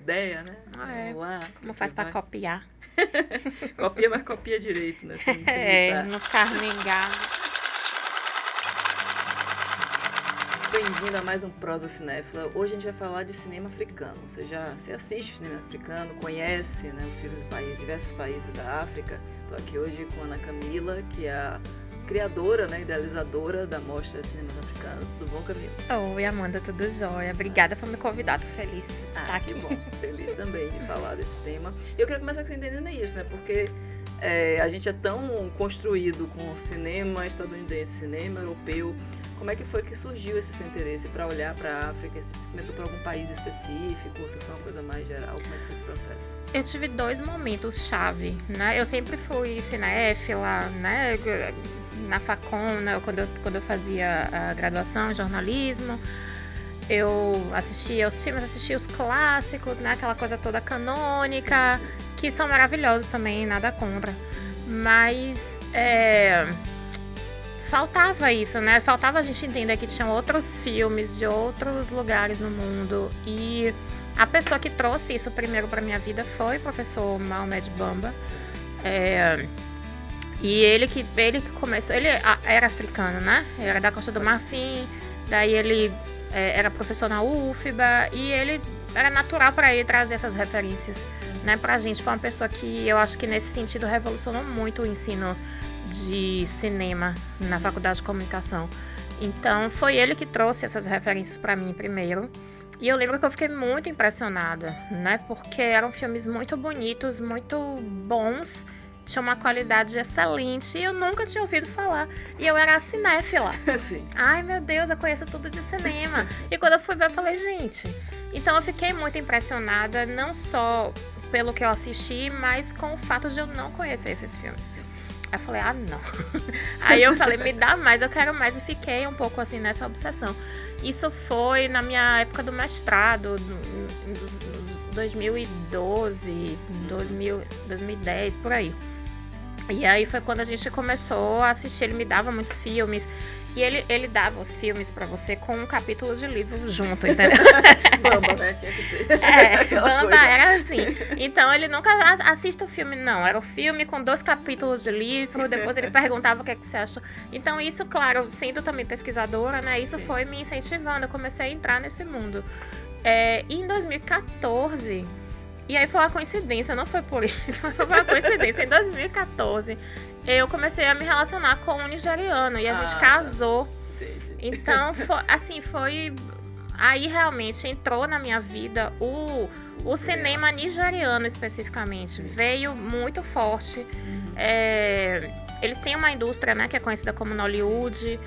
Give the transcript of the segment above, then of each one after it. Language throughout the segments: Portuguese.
ideia, né? Vamos lá. Como faz pra copiar? Copia, mas copia direito, né? Não ficar mingado. Bem-vindo a mais um Prosa Cinéfila. Hoje a gente vai falar de cinema africano. Você assiste cinema africano, conhece, né, os filmes de diversos países da África. Estou aqui hoje com a Ana Camila, que é a criadora, né, idealizadora da Mostra de Cinemas Africanos. Tudo bom, Camila? Oi, Amanda, tudo jóia. Obrigada por me convidar, tô feliz de estar aqui. Que bom, feliz também de falar desse tema. Eu quero começar com você entendendo isso, né, porque a gente é tão construído com o cinema estadunidense, cinema europeu. Como é que foi que surgiu esse seu interesse para olhar para a África? Você começou por algum país específico? Ou se foi uma coisa mais geral? Como é que foi esse processo? Eu tive 2 momentos-chave, né? Eu sempre fui cinéfila, né? Na Facom, né? Quando eu fazia a graduação em jornalismo, eu assistia os filmes, assistia os clássicos, né? Aquela coisa toda canônica, que são maravilhosos também, nada contra. Mas faltava isso, né? Faltava a gente entender que tinham outros filmes de outros lugares no mundo. E a pessoa que trouxe isso primeiro para minha vida foi o professor Mohamed Bamba. E ele que começou... Ele era africano, né? Ele era da Costa do Marfim. Daí ele era professor na UFBA. E ele era natural para ele trazer essas referências, né, pra gente. Foi uma pessoa que eu acho que nesse sentido revolucionou muito o ensino de cinema na Faculdade de Comunicação. Então foi ele que trouxe essas referências para mim primeiro. E eu lembro que eu fiquei muito impressionada, né? Porque eram filmes muito bonitos, muito bons, tinham uma qualidade excelente e eu nunca tinha ouvido falar. E eu era cinéfila. Sim. Ai, meu Deus, eu conheço tudo de cinema. E quando eu fui ver, eu falei, gente... Então eu fiquei muito impressionada, não só pelo que eu assisti, mas com o fato de eu não conhecer esses filmes. Aí eu falei, não. Aí eu falei, me dá mais, eu quero mais. E fiquei um pouco assim nessa obsessão. Isso foi na minha época do mestrado, 2012, 2010, por aí. E aí foi quando a gente começou a assistir, ele me dava muitos filmes. E ele dava os filmes pra você com um capítulo de livro junto, entendeu? Bamba, né? Tinha que ser. Bamba era assim. Então ele nunca assiste o filme, não. Era o filme com 2 capítulos de livro, depois ele perguntava o que é que você achou. Então isso, claro, sendo também pesquisadora, né? Isso foi me incentivando, eu comecei a entrar nesse mundo. E em 2014... E aí foi uma coincidência, não foi por isso, mas foi uma coincidência. Em 2014, eu comecei a me relacionar com um nigeriano e a gente casou. Então, foi... Aí realmente entrou na minha vida o cinema nigeriano especificamente. Veio muito forte. Eles têm uma indústria, né, que é conhecida como Nollywood.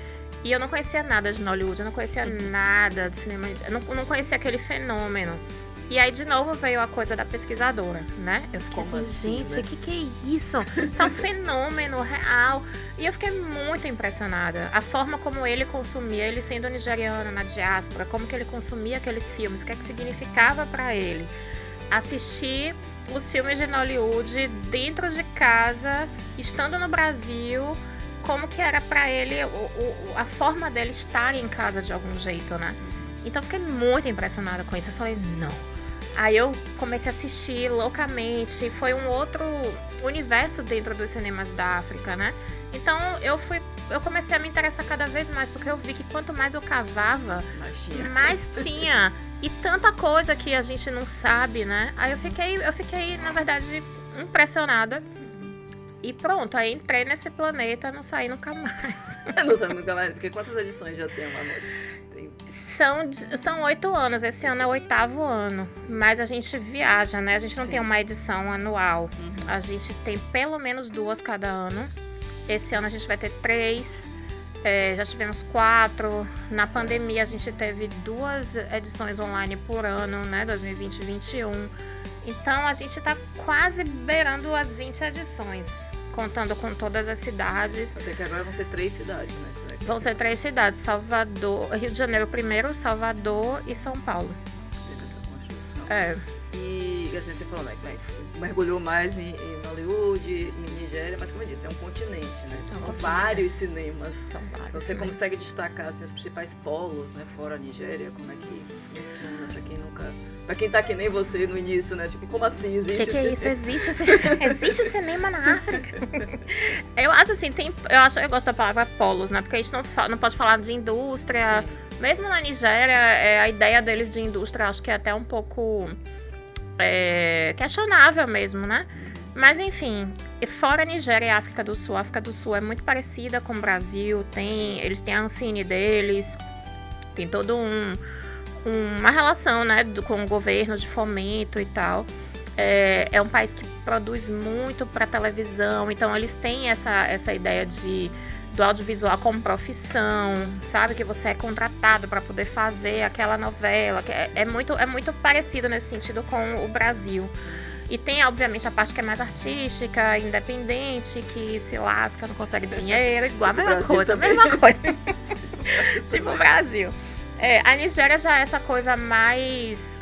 E eu não conhecia nada de Nollywood, eu não conhecia nada de cinema. Eu não conhecia aquele fenômeno. E aí, de novo, veio a coisa da pesquisadora, né? Eu fiquei gente, o que é isso? Isso é um fenômeno real. E eu fiquei muito impressionada. A forma como ele consumia, ele sendo nigeriano na diáspora, como que ele consumia aqueles filmes, o que é que significava para ele. Assistir os filmes de Nollywood dentro de casa, estando no Brasil, como que era para ele a forma dele estar em casa de algum jeito, né? Então, eu fiquei muito impressionada com isso. Eu falei, não. Aí eu comecei a assistir loucamente, foi um outro universo dentro dos cinemas da África, né? Então eu comecei a me interessar cada vez mais, porque eu vi que quanto mais eu cavava, mais tinha. E tanta coisa que a gente não sabe, né? Aí eu fiquei, na verdade, impressionada. E pronto, aí entrei nesse planeta, não saí nunca mais. Não saí nunca mais, porque quantas edições já tem uma mostra? São 8 anos, esse ano é o 8º ano, mas a gente viaja, né? A gente não tem uma edição anual, a gente tem pelo menos 2 cada ano. Esse ano a gente vai ter 3, já tivemos 4. Na pandemia a gente teve 2 edições online por ano, né? 2020 e 2021. Então a gente tá quase beirando as 20 edições, contando com todas as cidades. Até que agora vão ser 3 cidades, né? Vão ser 3 cidades, Salvador, Rio de Janeiro primeiro, Salvador e São Paulo. Essa construção. E assim, você falou, né, que mergulhou mais em Nollywood, em Nigéria, mas como eu disse, é um continente, né? São vários cinemas. São vários. Então, você consegue destacar assim, os principais polos, né, fora a Nigéria, como é que funciona, pra quem nunca... Pra quem tá que nem você no início, né? Tipo, como assim? Existe que é isso? Existe cinema na África? Eu acho assim, eu gosto da palavra polos, né? Porque a gente não pode falar de indústria. Sim. Mesmo na Nigéria, a ideia deles de indústria acho que é até um pouco questionável mesmo, né? Mas enfim, fora a Nigéria e a África do Sul é muito parecida com o Brasil. Eles têm a Ancine deles, tem todo uma relação, né, com o governo de fomento e tal. É um país que produz muito para televisão, então eles têm essa ideia do audiovisual como profissão, sabe? Que você é contratado para poder fazer aquela novela, que é muito parecido nesse sentido com o Brasil. E tem, obviamente, a parte que é mais artística, independente, que se lasca, não consegue dinheiro, igual tipo a mesma coisa. Tipo o Brasil. A Nigéria já é essa coisa mais...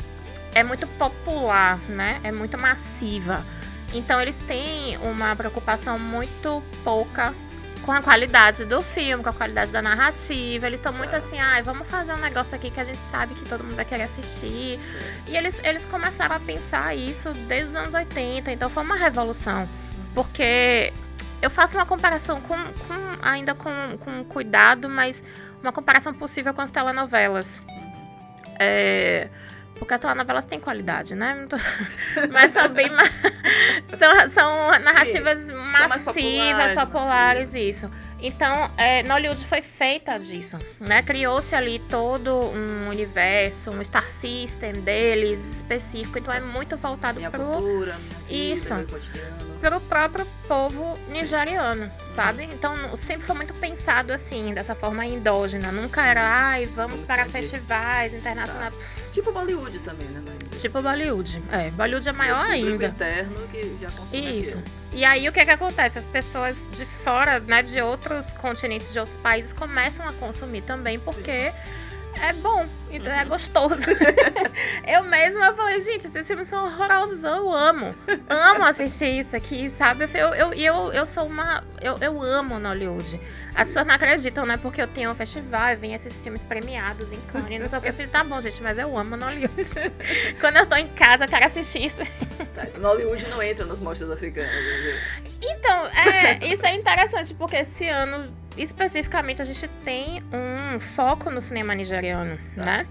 É muito popular, né? É muito massiva. Então, eles têm uma preocupação muito pouca com a qualidade do filme, com a qualidade da narrativa. Eles estão muito assim, vamos fazer um negócio aqui que a gente sabe que todo mundo vai querer assistir. E eles começaram a pensar isso desde os anos 80. Então, foi uma revolução. Porque eu faço uma comparação ainda com cuidado, mas uma comparação possível com as telenovelas. Porque as telenovelas têm qualidade, né? Mas são bem são narrativas massivas, populares, isso. Então, Nollywood foi feita disso, né? Criou-se ali todo um universo, um star system deles específico. Então, é muito voltado para o próprio povo nigeriano, sabe? Então, sempre foi muito pensado assim, dessa forma endógena. Nunca era, vamos para festivais internacionais. Tipo Bollywood também, né? Tipo Bollywood. Bollywood é maior ainda. Interno que já consome isso. aquilo. E aí, o que acontece? As pessoas de fora, né, de outros continentes, de outros países, começam a consumir também, porque... é bom, então é gostoso. Eu mesma falei, gente, esses filmes são horrorosos, eu amo assistir isso aqui, sabe? Eu sou eu amo Nollywood. As pessoas não acreditam, né? Porque eu tenho um festival e vem esses filmes premiados em Cannes, não sei o que. Eu falei, tá bom, gente, mas eu amo Nollywood. Quando eu estou em casa, eu quero assistir isso. Nollywood não entra nas mostras africanas, viu? Então, isso é interessante, porque esse ano, especificamente, a gente tem um foco no cinema nigeriano, né?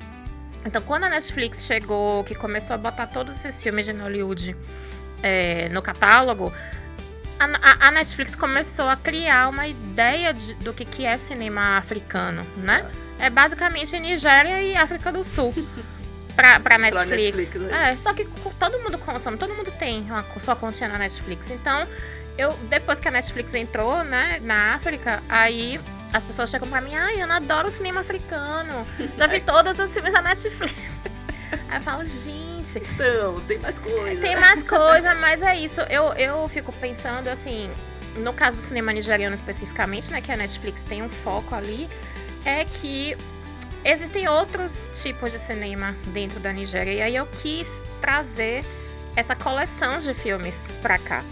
Então, quando a Netflix chegou, que começou a botar todos esses filmes de Nollywood no catálogo, a Netflix começou a criar uma ideia do que é cinema africano, né? É basicamente Nigéria e África do Sul. Pra Netflix. Só que todo mundo consome, todo mundo tem sua continha na Netflix. Então, depois que a Netflix entrou, né, na África, aí as pessoas chegam pra mim, eu adoro cinema africano. Já vi todos os filmes da Netflix. Aí eu falo, gente... Então, tem mais coisa. Tem mais coisa, mas é isso. Eu fico pensando, assim, no caso do cinema nigeriano especificamente, né, que a Netflix tem um foco ali, é que existem outros tipos de cinema dentro da Nigéria. E aí eu quis trazer essa coleção de filmes pra cá.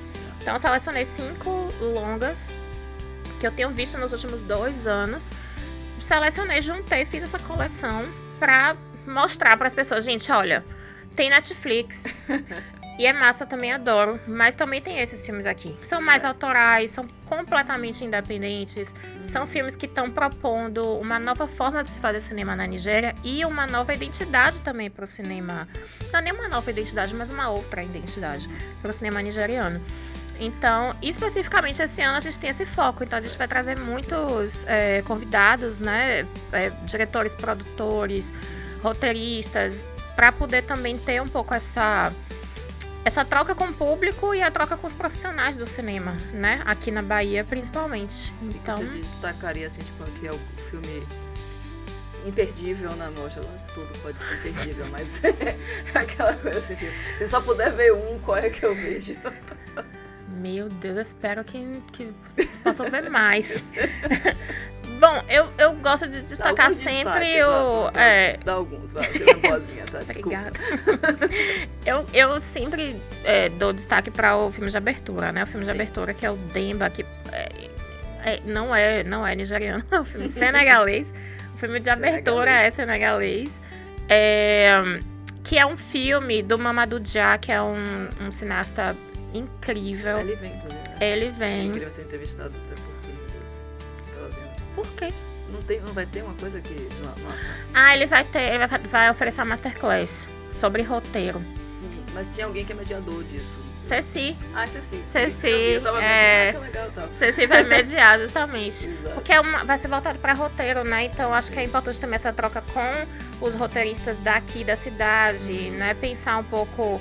Então eu selecionei 5 longas que eu tenho visto nos últimos 2 anos. Selecionei, juntei, fiz essa coleção pra mostrar pras pessoas. Gente, olha, tem Netflix. E é massa, também adoro. Mas também tem esses filmes aqui. São mais autorais, são completamente independentes. São filmes que estão propondo uma nova forma de se fazer cinema na Nigéria e uma nova identidade também para o cinema. Não é nem uma nova identidade, mas uma outra identidade para o cinema nigeriano. Então, especificamente esse ano a gente tem esse foco. Então a gente vai trazer muitos convidados, né? Diretores, produtores, roteiristas, para poder também ter um pouco essa troca com o público e a troca com os profissionais do cinema, né? Aqui na Bahia, principalmente. Então, você destacaria, assim, tipo, que é o filme imperdível na mostra? Tudo pode ser imperdível, mas aquela coisa assim, tipo, se só puder ver um, qual é que eu vejo? Meu Deus, eu espero que vocês possam ver mais. Bom, eu gosto de destacar sempre o... Dá alguns, vai, você é boazinha, tá? Obrigada. eu sempre dou destaque para o filme de abertura, né? O filme de abertura que é o Demba, que não é nigeriano, é um filme senegalês. O filme de abertura é senegalês. Que é um filme do Mamadou Dia, que é um cineasta incrível. Ele vem, inclusive. Ele vem. Ele vai ser entrevistado até Por quê? Não vai ter uma coisa que... Nossa. Ele vai oferecer uma masterclass sobre roteiro. Sim, mas tinha alguém que é mediador disso. Ceci. Ceci. Ceci. Ceci vai mediar, justamente. Exato. Porque vai ser voltado para roteiro, né? Então acho que é importante também essa troca com os roteiristas daqui da cidade, né? Pensar um pouco...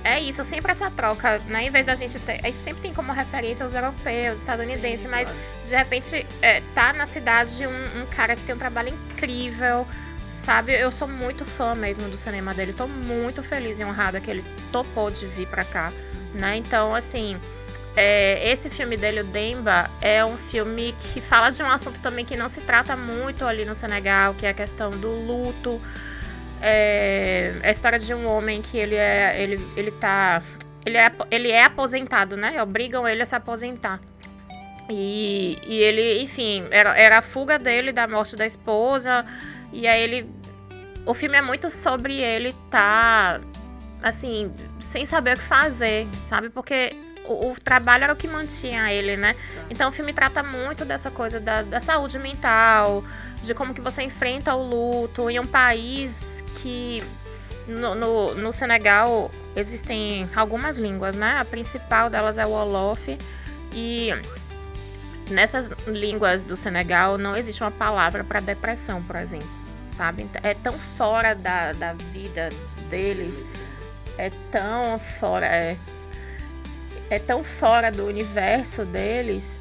É isso, sempre essa troca, né? Em vez da gente ter... A gente sempre tem como referência os europeus, os estadunidenses, mas de repente tá na cidade um cara que tem um trabalho incrível, sabe? Eu sou muito fã mesmo do cinema dele, tô muito feliz e honrada que ele topou de vir pra cá, né? Então, assim, esse filme dele, o Demba, é um filme que fala de um assunto também que não se trata muito ali no Senegal, que é a questão do luto. É a história de um homem que ele é aposentado, né? Obrigam ele a se aposentar. E ele, enfim, era a fuga dele da morte da esposa. E aí o filme é muito sobre ele assim, sem saber o que fazer, sabe? Porque o trabalho era o que mantinha ele, né? Então o filme trata muito dessa coisa da saúde mental, de como que você enfrenta o luto em um país que no Senegal existem algumas línguas, né? A principal delas é o Wolof, e nessas línguas do Senegal não existe uma palavra para depressão, por exemplo, sabe? É tão fora da vida deles, é tão fora do universo deles,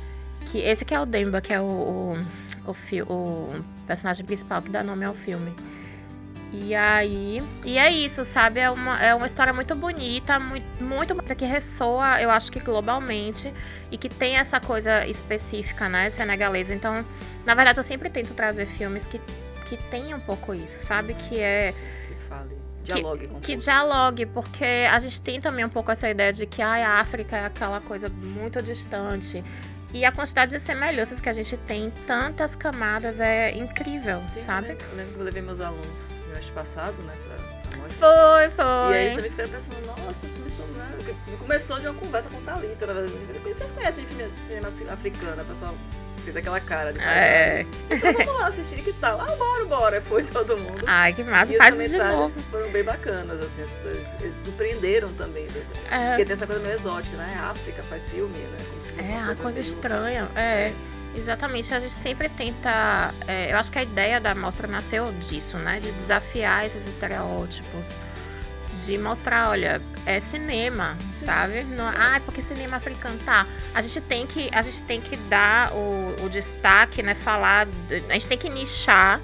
que esse que é o Demba, que é o personagem principal que dá nome ao filme. E é isso, sabe? É uma história muito bonita, muito que ressoa, eu acho que globalmente, e que tem essa coisa específica, né, senegalesa. Então, na verdade, eu sempre tento trazer filmes que tenham um pouco isso, sabe? Que dialogue, porque a gente tem também um pouco essa ideia de que a África é aquela coisa muito distante. E a quantidade de semelhanças que a gente tem em tantas camadas é incrível, sabe? Eu lembro que eu levei meus alunos no mês passado, né, pra mostrar. Foi. E aí eles também ficaram pensando, nossa, isso começou de uma conversa com o Thalita, na verdade. Vocês conhecem cinema africano? A pessoa fez aquela cara de então vamos lá assistir, que tal? Bora. Foi todo mundo. Ai, que massa, e faz os de novo. foram bem bacanas, assim, as pessoas, eles surpreenderam também. Porque tem essa coisa meio exótica, né? A África faz filme, né? Uma coisa estranha. Exatamente, a gente sempre tenta... eu acho que a ideia da mostra nasceu disso, né? De desafiar esses estereótipos. De mostrar, olha, é cinema, sabe? Não, porque cinema africano, tá. A gente tem que dar o destaque, né? A gente tem que nichar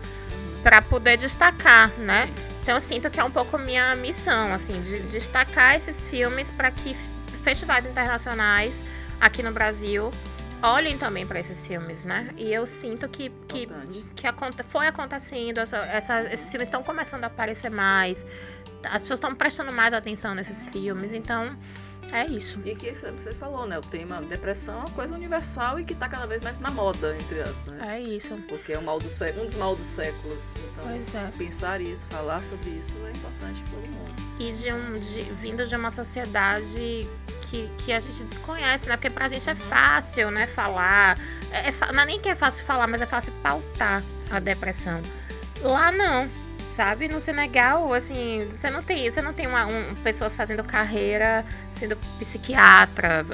para poder destacar, né? Então eu sinto que é um pouco minha missão, assim, de destacar esses filmes para que festivais internacionais aqui no Brasil olhem também para esses filmes, né? E eu sinto que foi acontecendo, esses filmes estão começando a aparecer mais, as pessoas estão prestando mais atenção nesses filmes, então é isso. E que você falou, né? O tema depressão é uma coisa universal e que está cada vez mais na moda, entre aspas, né? É isso. Porque é um dos mal dos séculos. Então, pensar isso, falar sobre isso é importante para todo mundo. E vindo de uma sociedade que a gente desconhece, né? Porque pra gente é fácil, né, falar. Não é nem que é fácil falar, mas é fácil pautar a depressão. Lá não, sabe? No Senegal, assim, você não tem pessoas fazendo carreira, sendo psiquiatra.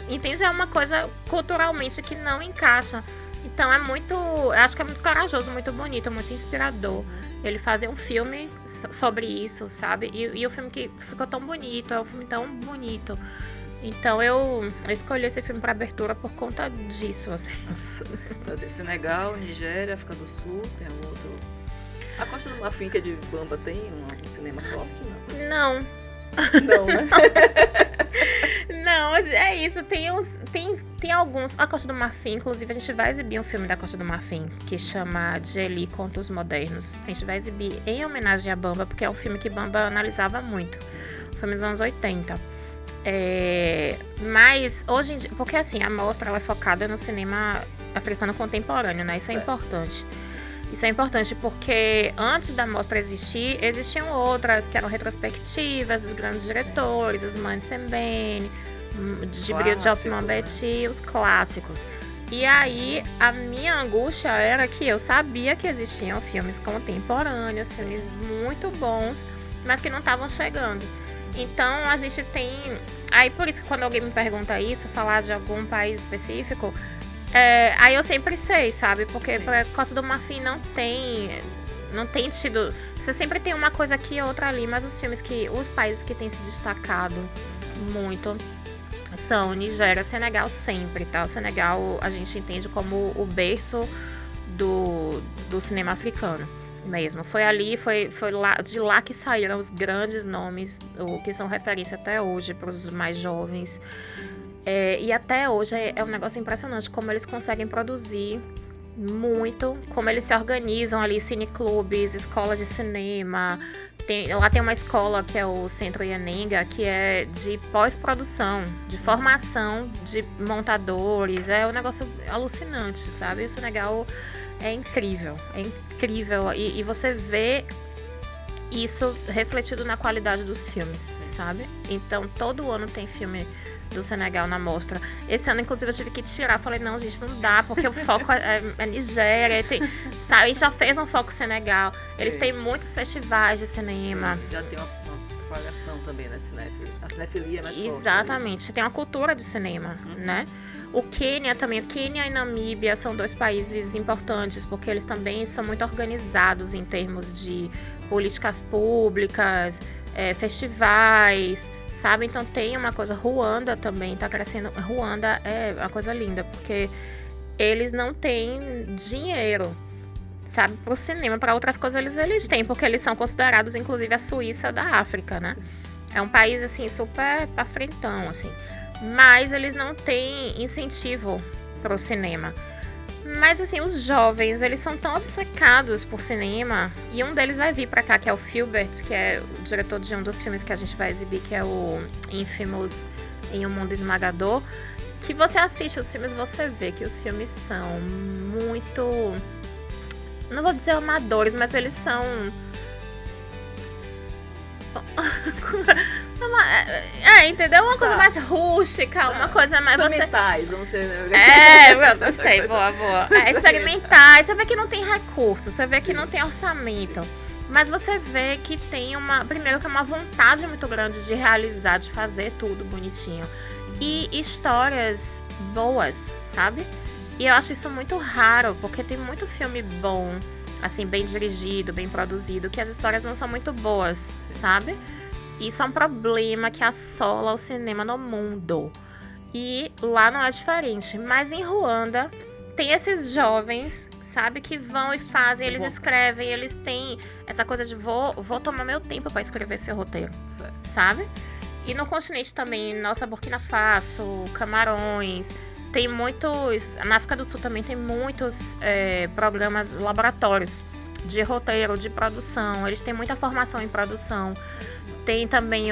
Entende? É uma coisa culturalmente que não encaixa. Então eu acho que é muito corajoso, muito bonito, muito inspirador. Ele fazer um filme sobre isso, sabe? E o filme que ficou tão bonito, é um filme tão bonito. Então eu escolhi esse filme para abertura por conta disso, assim. Nossa. Senegal, Nigéria, África do Sul, tem um outro... A Costa do Marfim, que é de Bamba, tem um cinema forte, não? Não. Não, né? Não, é isso. Tem alguns. A Costa do Marfim, inclusive, a gente vai exibir um filme da Costa do Marfim que chama Djeli Contos Modernos. A gente vai exibir em homenagem a Bamba, porque é um filme que Bamba analisava muito. Um filme dos anos 80. Mas hoje em dia, porque assim, a mostra ela é focada no cinema africano contemporâneo, né? Isso é importante. Isso é importante porque antes da mostra existir, existiam outras que eram retrospectivas dos grandes diretores, os Mani Sembene, Djibril Diop Mambety, os clássicos. E aí, a minha angústia era que eu sabia que existiam filmes contemporâneos, filmes muito bons, mas que não estavam chegando. Então, a gente tem... Aí, por isso que quando alguém me pergunta isso, falar de algum país específico... aí eu sempre sei, sabe? Porque pra Costa do Marfim não tem tido... Você sempre tem uma coisa aqui e outra ali, mas os países que têm se destacado muito são Nigéria, Senegal sempre, tá? O Senegal a gente entende como o berço do cinema africano mesmo. Foi de lá que saíram os grandes nomes, que são referência até hoje para os mais jovens. E até hoje é um negócio impressionante como eles conseguem produzir muito, como eles se organizam ali, cineclubes, escola de cinema. Lá tem uma escola que é o Centro Yenenga, que é de pós-produção, de formação de montadores. É um negócio alucinante, sabe? O Senegal é incrível. E você vê isso refletido na qualidade dos filmes, sabe? Então, todo ano tem filme do Senegal na mostra. Esse ano, inclusive, eu tive que tirar. Falei, não, gente, não dá, porque o foco é Nigéria. Sabe, já fez um foco Senegal. Eles têm muitos festivais de cinema. Já tem uma propagação também, né? A cinefilia é mais forte. Exatamente. Tem uma cultura de cinema, né? O Quênia também. Quênia e Namíbia são dois países importantes, porque eles também são muito organizados em termos de políticas públicas, festivais, sabe? Então tem uma coisa. Ruanda também tá crescendo. Ruanda é uma coisa linda, porque eles não têm dinheiro, sabe, pro cinema. Para outras coisas eles têm, porque eles são considerados, inclusive, a Suíça da África, né? É um país, assim, super pra frentão, assim. Mas eles não têm incentivo pro cinema. Mas, assim, os jovens, eles são tão obcecados por cinema. E um deles vai vir pra cá, que é o Filbert, que é o diretor de um dos filmes que a gente vai exibir, que é o Infamous em Um Mundo Esmagador. Que você assiste os filmes, você vê que os filmes são muito... Não vou dizer amadores, mas eles são... entendeu? Uma coisa mais rústica, uma coisa mais... Experimentais, vamos ser... eu gostei, boa. Experimentar, você vê que não tem recurso, você vê que não tem orçamento. Mas você vê que tem primeiro que é uma vontade muito grande de realizar, de fazer tudo bonitinho. E histórias boas, sabe? E eu acho isso muito raro, porque tem muito filme bom, assim, bem dirigido, bem produzido, que as histórias não são muito boas, sabe? Isso é um problema que assola o cinema no mundo. E lá não é diferente. Mas em Ruanda, tem esses jovens, sabe, que vão e fazem, eles escrevem, eles têm essa coisa de vou tomar meu tempo para escrever esse roteiro, sabe? E no continente também, nossa, Burkina Faso, Camarões, tem muitos... Na África do Sul também tem muitos programas, laboratórios de roteiro, de produção. Eles têm muita formação em produção. Tem também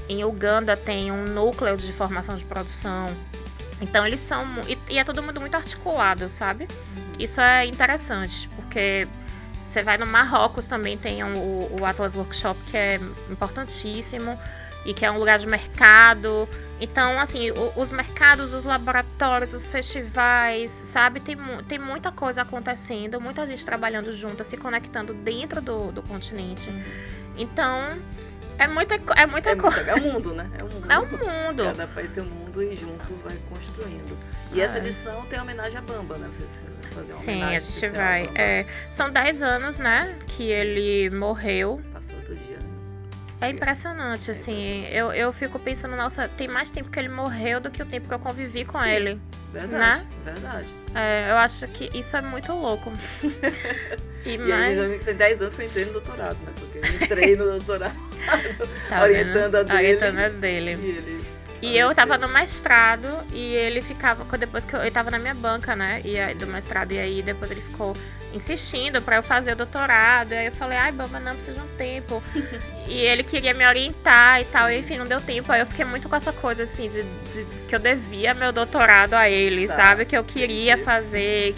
em Uganda tem um núcleo de formação de produção. Então eles são... E é todo mundo muito articulado, sabe? Isso é interessante, porque você vai no Marrocos também, tem o Atlas Workshop, que é importantíssimo e que é um lugar de mercado. Então, assim, os mercados, os laboratórios, os festivais, sabe? Tem muita coisa acontecendo, muita gente trabalhando junto, se conectando dentro do continente. Então... É muita coisa. É um mundo, né? É um mundo. Cada país tem um mundo e junto vai construindo. E essa edição tem homenagem a Bamba, né? Você vai fazer uma homenagem. Sim, a gente vai. São 10 anos, né? Que ele morreu. Passou outro dia, né? É impressionante, assim. Eu fico pensando, nossa, tem mais tempo que ele morreu do que o tempo que eu convivi com ele. Verdade, né? Verdade. Eu acho que isso é muito louco. E aí, tem 10 anos que eu entrei no doutorado, né? Porque eu entrei no doutorado orientando a dele. Orientando a dele. E eu tava no mestrado e ele ficava, depois que ele tava na minha banca, né, do mestrado, e aí depois ele ficou insistindo pra eu fazer o doutorado, e aí eu falei, ai, Bamba, não, precisa de um tempo. E ele queria me orientar e tal, e enfim, não deu tempo. Aí eu fiquei muito com essa coisa, assim, de que eu devia meu doutorado a ele, sabe, que eu queria fazer,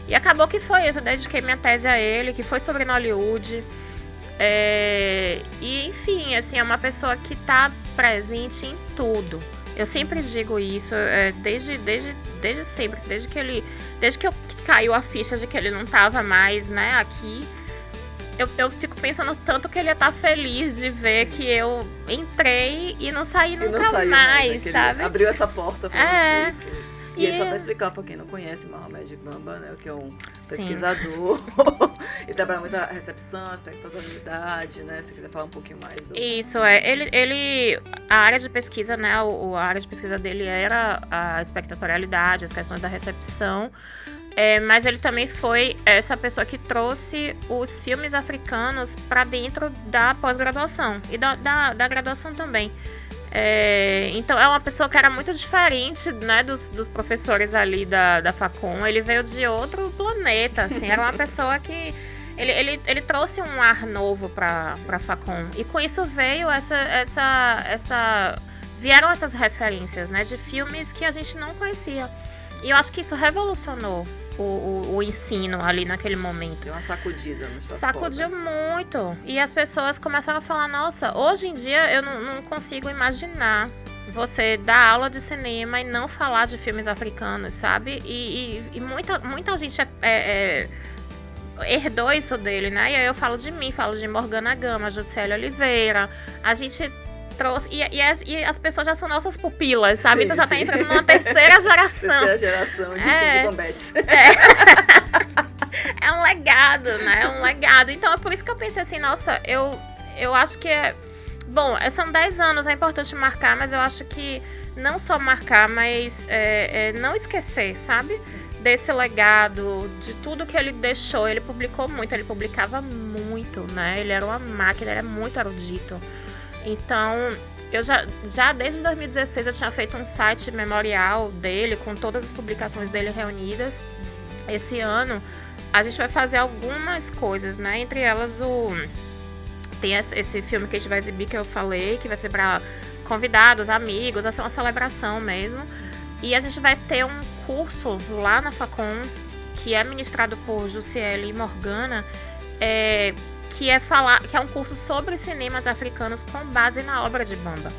E acabou que foi isso, eu dediquei minha tese a ele, que foi sobre Nollywood. E enfim, assim, é uma pessoa que tá presente em tudo. Eu sempre digo isso, desde sempre, desde que caiu a ficha de que ele não tava mais, né, aqui. Eu fico pensando tanto que ele ia estar feliz de ver que eu entrei e não saí nunca mais, sabe? Abriu essa porta pra você. E só para explicar para quem não conhece Mohamed Bamba, né, que é um pesquisador, ele trabalha muito na recepção, espectabilidade, né? Se você quiser falar um pouquinho mais do... Isso, a área de pesquisa, né, a área de pesquisa dele era a espectatorialidade, as questões da recepção, mas ele também foi essa pessoa que trouxe os filmes africanos para dentro da pós-graduação e da graduação também. Então é uma pessoa que era muito diferente, né, dos professores ali da Facom. Ele veio de outro planeta, assim, era uma pessoa que ele trouxe um ar novo para Facom, e com isso veio vieram essas referências, né, de filmes que a gente não conhecia, e eu acho que isso revolucionou o ensino ali naquele momento. Deu uma sacudida. Sacudiu muito. E as pessoas começaram a falar, nossa, hoje em dia eu não consigo imaginar você dar aula de cinema e não falar de filmes africanos, sabe? E muita gente herdou isso dele, né? E aí eu falo de mim, falo de Morgana Gama, Juscelia Oliveira. A gente trouxe, e as pessoas já são nossas pupilas, sabe? Então já tá entrando numa terceira geração. Terceira geração de combates. É um legado, né? É um legado. Então é por isso que eu pensei assim, nossa, eu acho que bom, são 10 anos, é importante marcar, mas eu acho que não só marcar, mas não esquecer, sabe? Sim. Desse legado, de tudo que ele deixou. Ele publicou muito, ele publicava muito, né? Ele era uma máquina, ele era muito erudito. Então, eu já desde 2016 eu tinha feito um site memorial dele, com todas as publicações dele reunidas. Esse ano, a gente vai fazer algumas coisas, né? Entre elas, tem esse filme que a gente vai exibir, que eu falei, que vai ser para convidados, amigos, vai ser uma celebração mesmo. E a gente vai ter um curso lá na Facom, que é ministrado por Juscelia e Morgana, que é um curso sobre cinemas africanos com base na obra de Bamba.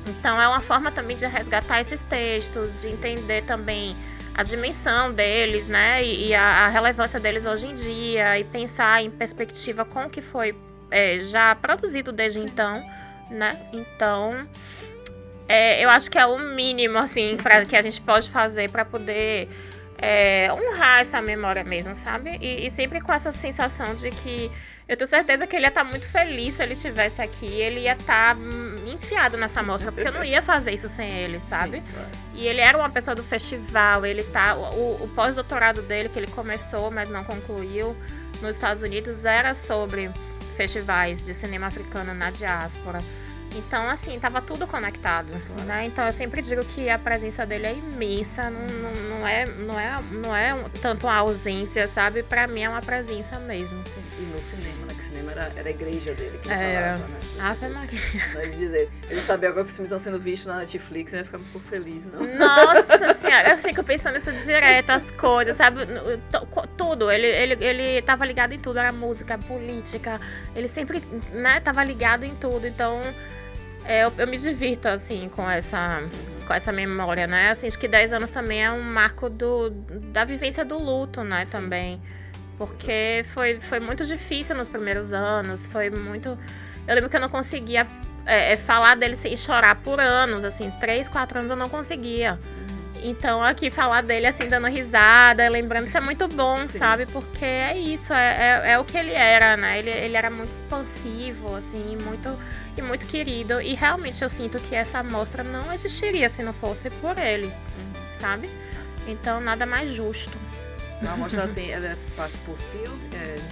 Então é uma forma também de resgatar esses textos, de entender também a dimensão deles, né, e a relevância deles hoje em dia, e pensar em perspectiva com o que foi já produzido desde então, né? Então eu acho que é o mínimo, assim, que a gente pode fazer para poder honrar essa memória mesmo, sabe? E sempre com essa sensação de que eu tenho certeza que ele ia estar muito feliz se ele estivesse aqui. Ele ia estar enfiado nessa mostra, porque eu não ia fazer isso sem ele, sabe? Sim, claro. E ele era uma pessoa do festival. O pós-doutorado dele, que ele começou, mas não concluiu, nos Estados Unidos, era sobre festivais de cinema africano na diáspora. Então, assim, tava tudo conectado, né? Então, eu sempre digo que a presença dele é imensa, não é tanto uma ausência, sabe? Pra mim é uma presença mesmo. Sim. E no cinema, né? Que o cinema era a igreja dele, que ele falava, né? Ave Maria. Ele sabia agora que os filmes estão sendo vistos na Netflix, ele ia ficar muito feliz, não? Nossa Senhora, eu fico pensando nisso direto, as coisas, sabe? Tudo, ele tava ligado em tudo, era música, política, ele sempre, né, tava ligado em tudo, então... Eu me divirto, assim, com essa memória, né? Assim, acho que 10 anos também é um marco da vivência do luto, né? Sim. Também. Porque foi muito difícil nos primeiros anos, foi muito... Eu lembro que eu não conseguia falar dele sem chorar por anos, assim, 3, 4 anos eu não conseguia. Então, aqui, falar dele, assim, dando risada, lembrando, isso é muito bom, sim, sabe? Porque é isso, é o que ele era, né? Ele era muito expansivo, assim, muito querido. E realmente eu sinto que essa mostra não existiria se não fosse por ele, sabe? Então, nada mais justo. Então, a mostra ela parte por filme,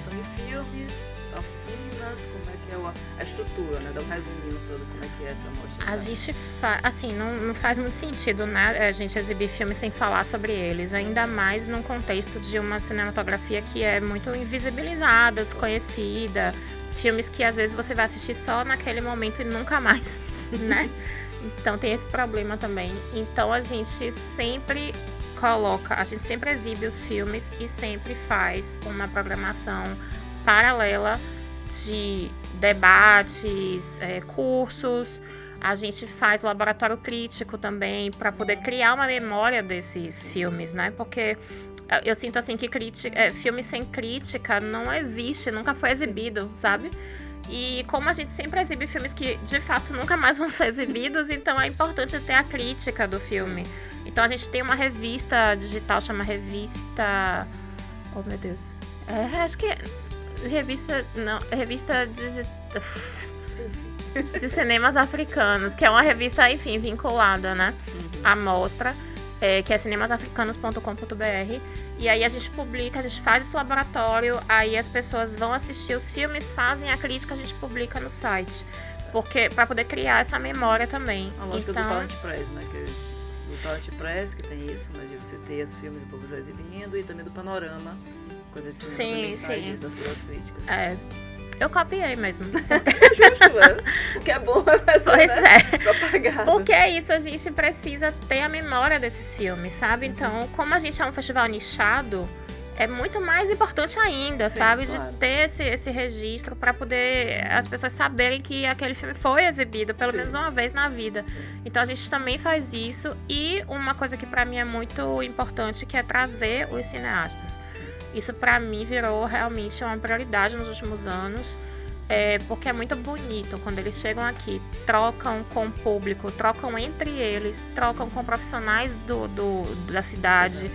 são de filmes, oficinas, como é que é a estrutura, né? Dá um resuminho sobre como é que é essa mostra. A gente assim, não faz muito sentido, né, a gente exibir filmes sem falar sobre eles, ainda mais num contexto de uma cinematografia que é muito invisibilizada, desconhecida, filmes que às vezes você vai assistir só naquele momento e nunca mais, né? Então tem esse problema também. Então a gente sempre exibe os filmes e sempre faz uma programação paralela de debates, cursos. A gente faz laboratório crítico também para poder criar uma memória desses filmes, né? Porque eu sinto assim que filme sem crítica não existe, nunca foi exibido, sabe? E como a gente sempre exibe filmes que de fato nunca mais vão ser exibidos, então é importante ter a crítica do filme. Sim. Então a gente tem uma revista digital, chama Revista... Oh, meu Deus. Acho que revista de cinemas africanos, que é uma revista, enfim, vinculada, né, à mostra, que é cinemasafricanos.com.br. E aí a gente publica, a gente faz esse laboratório, aí as pessoas vão assistir os filmes, fazem a crítica, a gente publica no site. Porque, para poder criar essa memória também. A lógica do Talent Press, né? Do Talent Press, que tem isso, né? De você ter os filmes do povo exibindo, e também do Panorama, coisa de cinema também que faz isso, das boas críticas. Eu copiei mesmo. Justo, o que é bom é ser propagado. Porque é isso, a gente precisa ter a memória desses filmes, sabe? Então, como a gente é um festival nichado, é muito mais importante ainda, sabe? Claro. De ter esse registro para poder as pessoas saberem que aquele filme foi exibido pelo menos uma vez na vida. Então, a gente também faz isso. E uma coisa que para mim é muito importante, que é trazer os cineastas. Isso para mim virou realmente uma prioridade nos últimos anos, porque é muito bonito quando eles chegam aqui, trocam com o público, trocam entre eles, trocam com profissionais da cidade,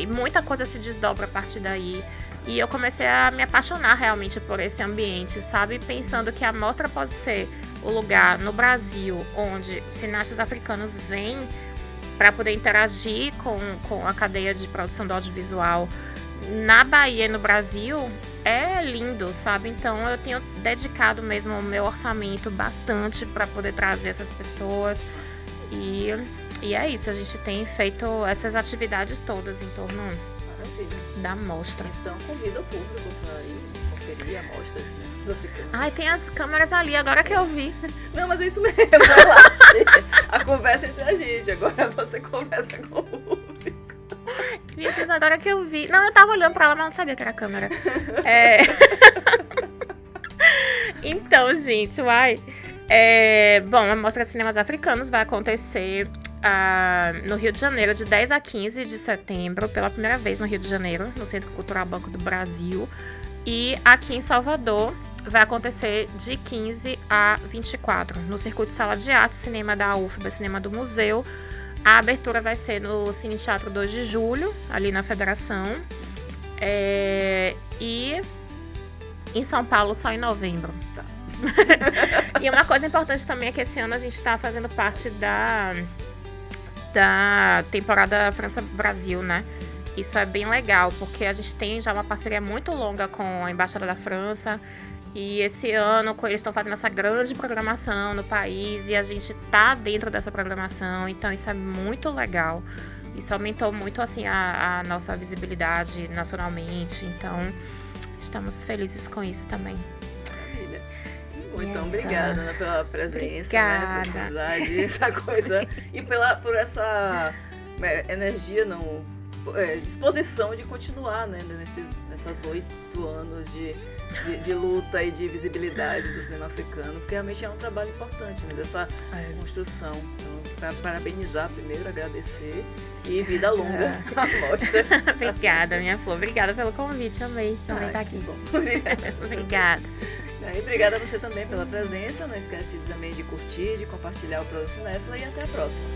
e muita coisa se desdobra a partir daí. E eu comecei a me apaixonar realmente por esse ambiente, sabe? Pensando que a mostra pode ser o lugar no Brasil onde cineastas africanos vêm para poder interagir com a cadeia de produção do audiovisual na Bahia e no Brasil, é lindo, sabe? Então eu tenho dedicado mesmo o meu orçamento bastante para poder trazer essas pessoas e é isso, a gente tem feito essas atividades todas em torno da mostra. Então convida o público para ir conferir a mostra, né? Ai, tem as câmeras ali, agora que eu vi. Não, mas é isso mesmo, relaxa. A conversa é entre a gente, agora você conversa com o público. Meu Deus, agora que eu vi. Não, eu tava olhando pra lá, mas não sabia que era a câmera. Então, gente, bom, a Mostra de Cinemas Africanos vai acontecer no Rio de Janeiro, de 10 a 15 de setembro, pela primeira vez no Rio de Janeiro, no Centro Cultural Banco do Brasil. E aqui em Salvador vai acontecer de 15 a 24, no Circuito de Sala de Arte, cinema da UFBA, cinema do museu. A abertura vai ser no Cine Teatro 2 de Julho, ali na Federação. E em São Paulo só em novembro. Tá. E uma coisa importante também é que esse ano a gente está fazendo parte da temporada França-Brasil, né? Sim. Isso é bem legal, porque a gente tem já uma parceria muito longa com a Embaixada da França. E esse ano eles estão fazendo essa grande programação no país e a gente tá dentro dessa programação, então isso é muito legal. Isso aumentou muito assim a nossa visibilidade nacionalmente, então estamos felizes com isso também. Maravilha. Então, obrigada, né, pela presença, né, pela essa coisa e por essa energia, disposição de continuar, né, nesses 8 anos de luta e de visibilidade do cinema africano, porque realmente é um trabalho importante, né, dessa construção. Então, para parabenizar primeiro, agradecer e vida longa à mostra. Obrigada, minha flor. Obrigada pelo convite, amei também estar aqui. Bom. Obrigada. E obrigada a você também pela presença. Não esquece também de curtir, de compartilhar o Prosa Cinéfila e até a próxima.